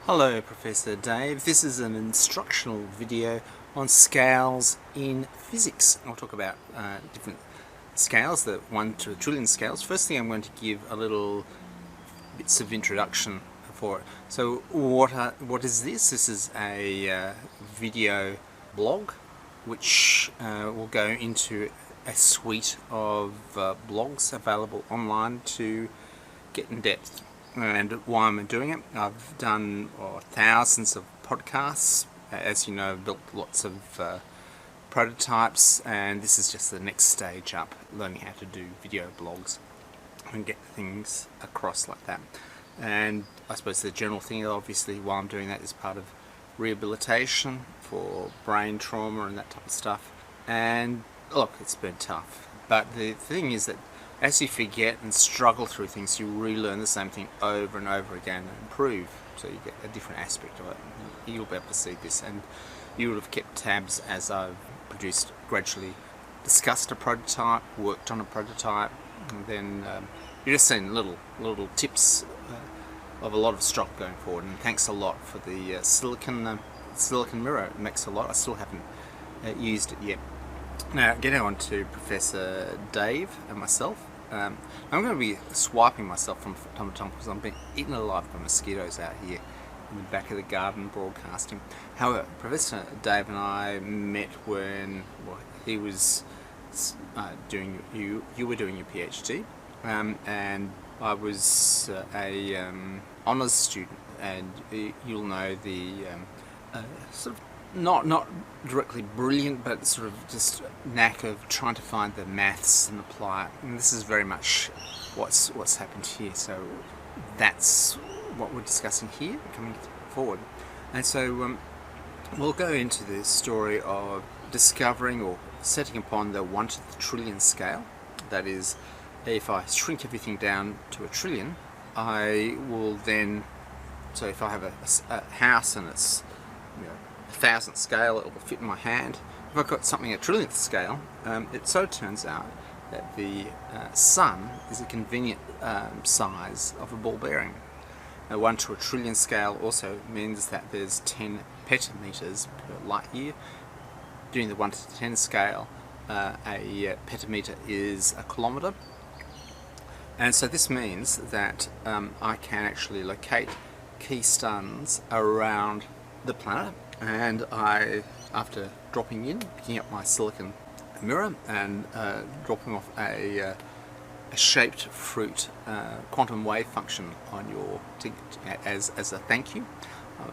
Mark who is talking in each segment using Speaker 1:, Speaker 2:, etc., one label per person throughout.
Speaker 1: Hello, Professor Dave. This is an instructional video on scales in physics. I'll talk about different scales, the 1 to a trillion scales. Firstly, I'm going to give a little bits of introduction for it. So what is this? This is a video blog which will go into a suite of blogs available online to get in depth. And why am I doing it? I've done thousands of podcasts. As you know, I've built lots of prototypes, and this is just the next stage up, learning how to do video blogs and get things across like that. And I suppose the general thing, obviously, while I'm doing that, is part of rehabilitation for brain trauma and that type of stuff. And look, it's been tough. But the thing is that as you forget and struggle through things, you relearn the same thing over and over again and improve. So you get a different aspect of it. You'll be able to see this, and you would have kept tabs as I've produced, gradually discussed a prototype, worked on a prototype, and then you're just seeing little tips of a lot of stock going forward. And thanks a lot for the silicon mirror. It makes a lot. I still haven't used it yet. Now, getting on to Professor Dave and myself, I'm going to be swiping myself from time to time because I'm being eaten alive by mosquitoes out here in the back of the garden broadcasting. However, Professor Dave and I met when he was doing, you were doing your PhD, and I was a honours student, and you'll know the sort of not directly brilliant, but sort of just knack of trying to find the maths and apply it. And this is very much what's happened here. So that's what we're discussing here coming forward. And so we'll go into the story of discovering or setting upon the 1 to the trillion scale. That is, if I shrink everything down to a trillion, I will then, so if I have a house and it's 1,000th scale, it will fit in my hand. If I've got something at trillionth scale, it so turns out that the sun is a convenient size of a ball bearing. 1 to a trillion scale also means that there's 10 petameters per light year. During the 1 to 10 scale, a petameter is a kilometre. And so this means that I can actually locate key stars around the planet. And I, after dropping in, picking up my silicon mirror and dropping off a shaped fruit quantum wave function on your ticket as a thank you.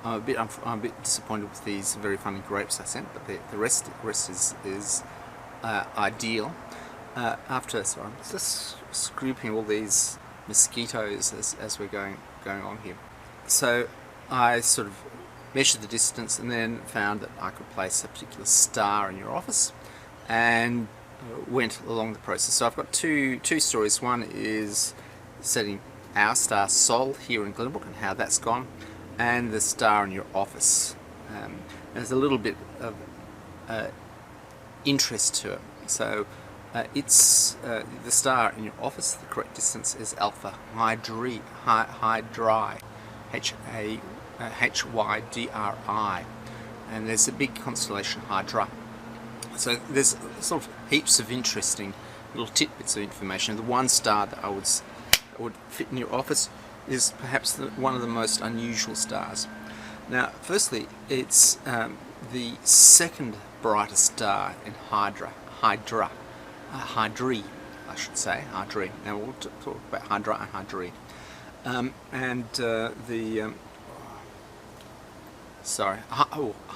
Speaker 1: I'm a bit disappointed with these very funny grapes I sent, but the rest is ideal. So I'm just grouping all these mosquitoes as we're going on here. So I sort of measured the distance and then found that I could place a particular star in your office, and went along the process. So I've got two stories. One is setting our star Sol here in Glenbrook and how that's gone, and the star in your office. There's a little bit of interest to it. So it's the star in your office. The correct distance is Alpha Hydri, Hydri, and there's a big constellation Hydra. So there's sort of heaps of interesting little tidbits of information. The one star that would fit in your office is perhaps one of the most unusual stars. Now, firstly, it's the second brightest star in Hydri, I should say, Hydri. Now we'll talk about Hydra and Hydri.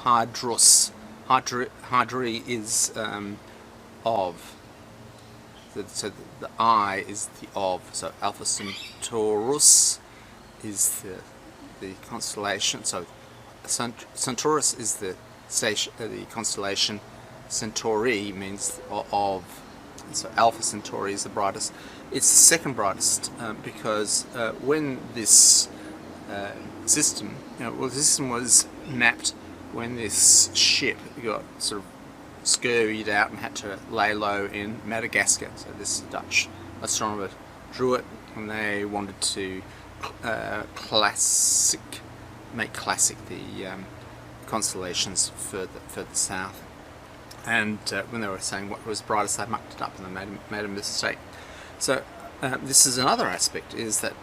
Speaker 1: Hydrus. Hydri is of. So the I is the of. So Alpha Centaurus is the constellation. So Centaurus is the constellation. Centauri means of. So Alpha Centauri is the brightest. It's the second brightest because when this system, the system was mapped when this ship got sort of scurried out and had to lay low in Madagascar. So this Dutch astronomer drew it, and they wanted to make classic the constellations further south. And when they were saying what was brightest, they mucked it up and they made a mistake. So this is another aspect, is that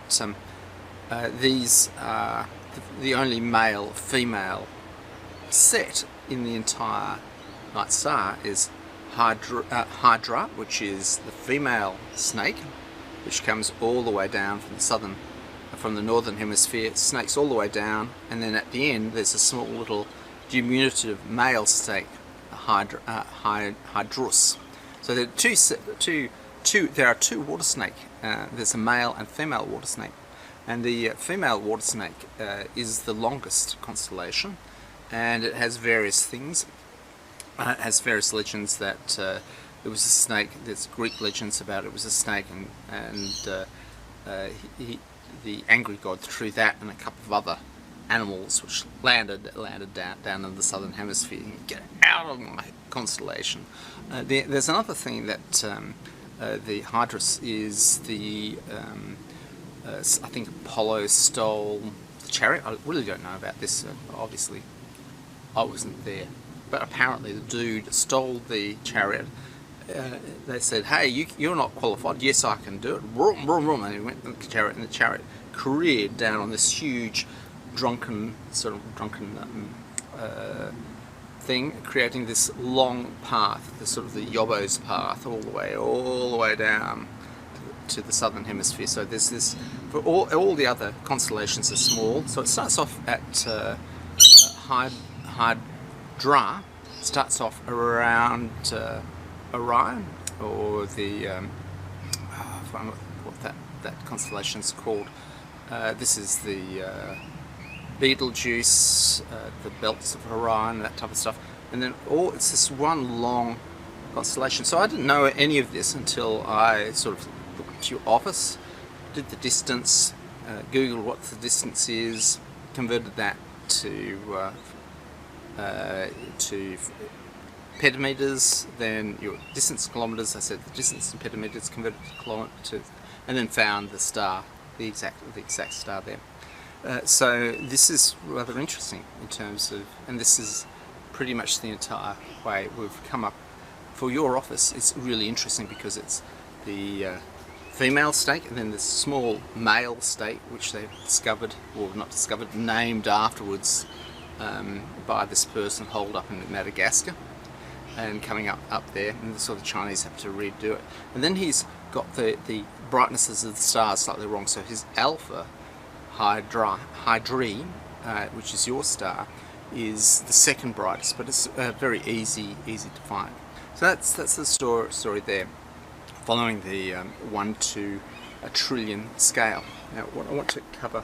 Speaker 1: these are the only male-female set in the entire night star is Hydra, which is the female snake, which comes all the way down from the northern hemisphere, snakes all the way down, and then at the end there's a small little diminutive male snake, Hydrus. So there are two water snake. There's a male and female water snake, and the female water snake is the longest constellation, and it has various things. It has various legends that it was a snake. There's Greek legends about it was a snake, and the angry god threw that and a couple of other animals which landed down in the southern hemisphere. Get out of my constellation. There's another thing that the Hydrus is the I think Apollo stole the chariot. I really don't know about this. Obviously, I wasn't there, but apparently the dude stole the chariot. They said, "Hey, you're not qualified." "Yes, I can do it." Vroom, vroom, vroom. And he went in the chariot, and the chariot careered down on this huge drunken thing, creating this long path, the sort of the Yobbo's path, all the way down to the southern hemisphere. So there's this. For all the other constellations are small. So it starts off at Hydra. Starts off around Orion, or the I forgot what that constellation's called. This is the Betelgeuse, the belts of Orion, that type of stuff, and then it's this one long constellation. So I didn't know any of this until I sort of looked at your office, did the distance, googled what the distance is, converted that to petameters, then your distance in kilometers. I said the distance in petameters, converted to kilometers, and then found the star, the exact star there. So this is rather interesting in terms of, and this is pretty much the entire way we've come up. For your office, it's really interesting because it's the female snake and then the small male snake, which they've discovered, or not discovered, named afterwards by this person holed up in Madagascar, and coming up there, and so the Chinese have to redo it. And then he's got the brightnesses of the stars slightly wrong, so his alpha Hydri, which is your star, is the second brightest, but it's very easy to find. So that's the story there, following the 1 to a trillion scale. Now what I want to cover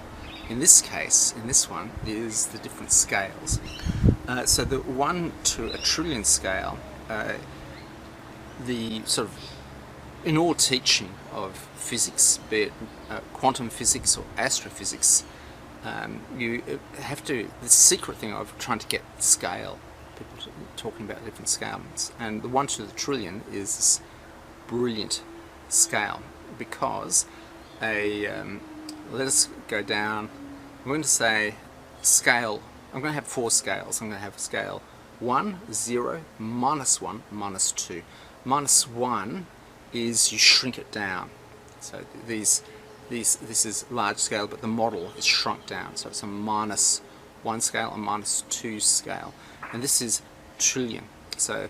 Speaker 1: in this case, in this one, is the different scales. So the 1 to a trillion scale, the sort of, in all teaching of physics, be it quantum physics or astrophysics, you have to, the secret thing of trying to get scale, people talking about different scales, and the 1 to the trillion is this brilliant scale, because let us go down. I'm going to say scale, I'm going to have 4 scales. I'm going to have scale 1, 0, -1, -2. -1 is you shrink it down. So this is large scale, but the model is shrunk down. So it's a -1 scale, a -2 scale, and this is trillion. So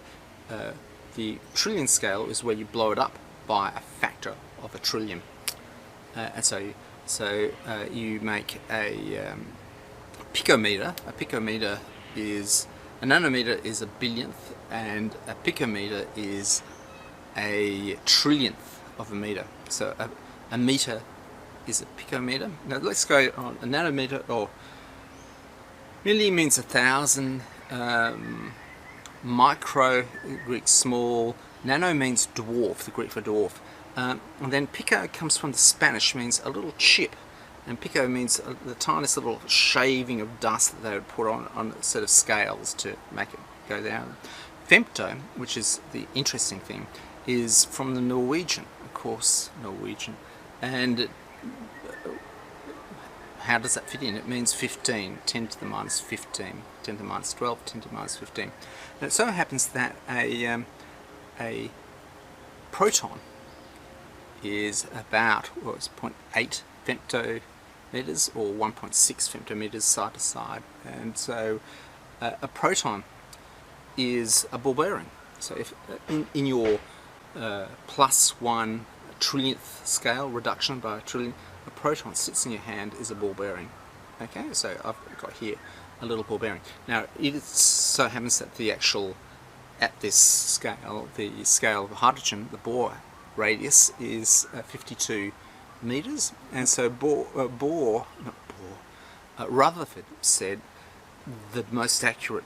Speaker 1: the trillion scale is where you blow it up by a factor of a trillion, and so you make a picometer. A picometer is, a nanometer is a billionth, and a picometer is a trillionth of a meter. So a meter is a picometer. Now let's go on a nanometer, or milli means 1,000, micro, Greek small, nano means dwarf, the Greek for dwarf, and then pico comes from the Spanish, means a little chip, and pico means the tiniest little shaving of dust that they would put on a set of scales to make it go down. Femto, which is the interesting thing, is from the Norwegian, of course, Norwegian, and how does that fit in? It means 15, 10 to the minus 15, 10 to the minus 12, 10 to the minus 15. And it so happens that a proton is about, well, it's 0.8 femtometers or 1.6 femtometers side to side, and so a proton is a ball bearing. So if in your +1 trillionth scale, reduction by a trillion, a proton sits in your hand is a ball bearing. Okay, so I've got here a little ball bearing. Now it so happens that the actual, at this scale, the scale of hydrogen, the Bohr radius is 52 meters, and so Rutherford said the most accurate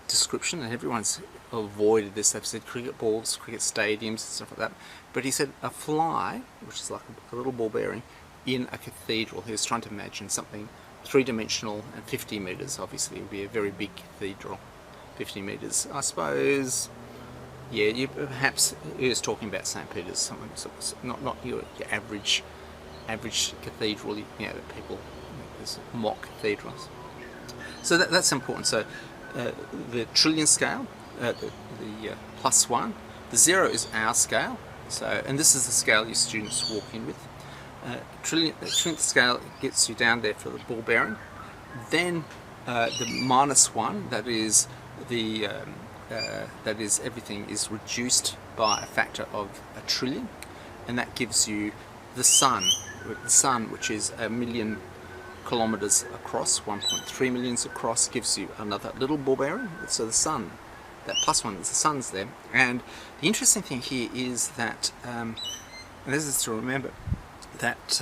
Speaker 1: description, and everyone's avoided this. They've said cricket balls, cricket stadiums, and stuff like that. But he said a fly, which is like a little ball bearing, in a cathedral. He was trying to imagine something three-dimensional and 50 meters. Obviously, it would be a very big cathedral. 50 meters, I suppose. Yeah, you perhaps he was talking about St. Peter's, something not your average cathedral. You know, that people, there's mock cathedrals. So that's important. So the trillion scale, the +1, the 0 is our scale. So, and this is the scale your students walk in with. Trillionth scale gets you down there for the ball bearing. Then the -1, that is the that is everything is reduced by a factor of a trillion, and that gives you the sun. The sun, which is 1 million kilometers across, 1.3 millions across, gives you another little ball bearing. So the sun, that +1, the sun's there. And the interesting thing here is that, and this is to remember, that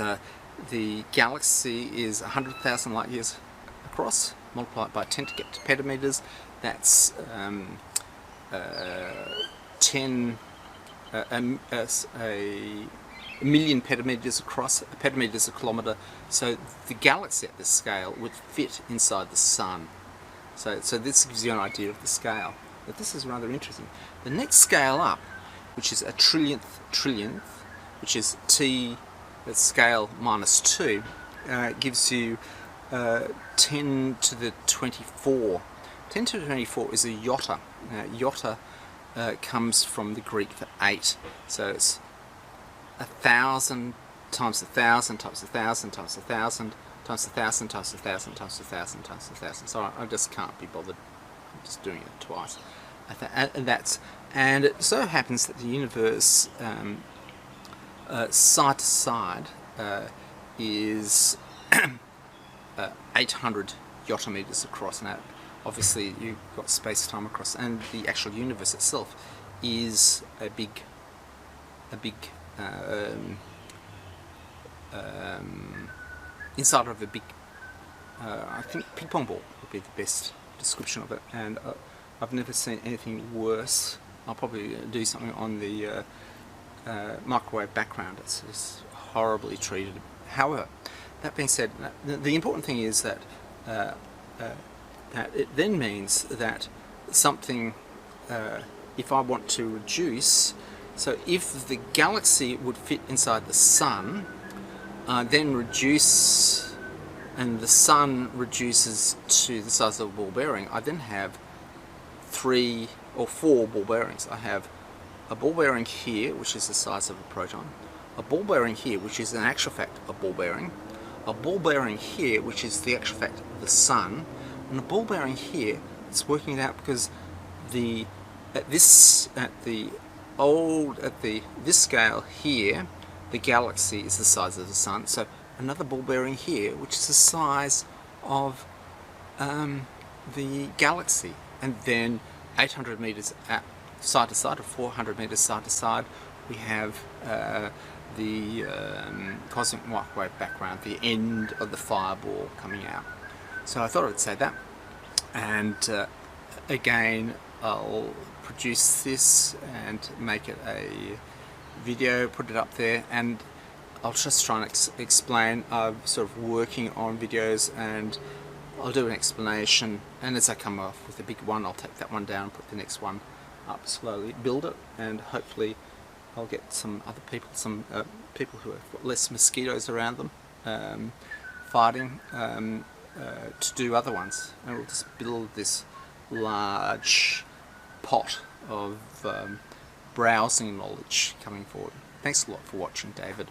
Speaker 1: the galaxy is 100,000 light years across, multiplied by 10 to get to petameters. That's a million petameters across. A petameter is a kilometer. So the galaxy at this scale would fit inside the sun. So this gives you an idea of the scale. But this is rather interesting. The next scale up, which is a trillionth, which is t, that's scale -2, gives you 10 to the 24. 10 to the 24 is a yotta. Yotta comes from the Greek for 8. So it's 1,000 times 1,000 times 1,000 times 1,000 times 1,000 times 1,000 times 1,000 times 1,000. So I just can't be bothered. I'm just doing it twice. And it so happens that the universe, side to side, is 800 yottameters across. Now, obviously, you've got space-time across, and the actual universe itself is a big inside of a big, I think ping pong ball would be the best description of it, and I've never seen anything worse. I'll probably do something on the microwave background. It's horribly treated. However, that being said, the important thing is that that it then means that something, if I want to reduce, so if the galaxy would fit inside the sun, then reduce, and the sun reduces to the size of a ball bearing, I then have 3 or 4 ball bearings. I have a ball bearing here, which is the size of a proton, a ball bearing here, which is in actual fact a ball bearing, a ball bearing here, which is the actual fact of the sun, and a ball bearing here. It's working it out because this scale here, the galaxy is the size of the sun. So another ball bearing here, which is the size of the galaxy, and then 800 meters side to side, or 400 meters side to side, we have the cosmic microwave background, the end of the fireball coming out. So I thought I'd say that, and again I'll produce this and make it a video, put it up there, and I'll just try and explain. I'm sort of working on videos, and I'll do an explanation, and as I come off with a big one, I'll take that one down, put the next one up slowly, build it, and hopefully I'll get some other people, some people who have got less mosquitoes around them, fighting to do other ones, and we'll just build this large pot of browsing knowledge coming forward. Thanks a lot for watching, David.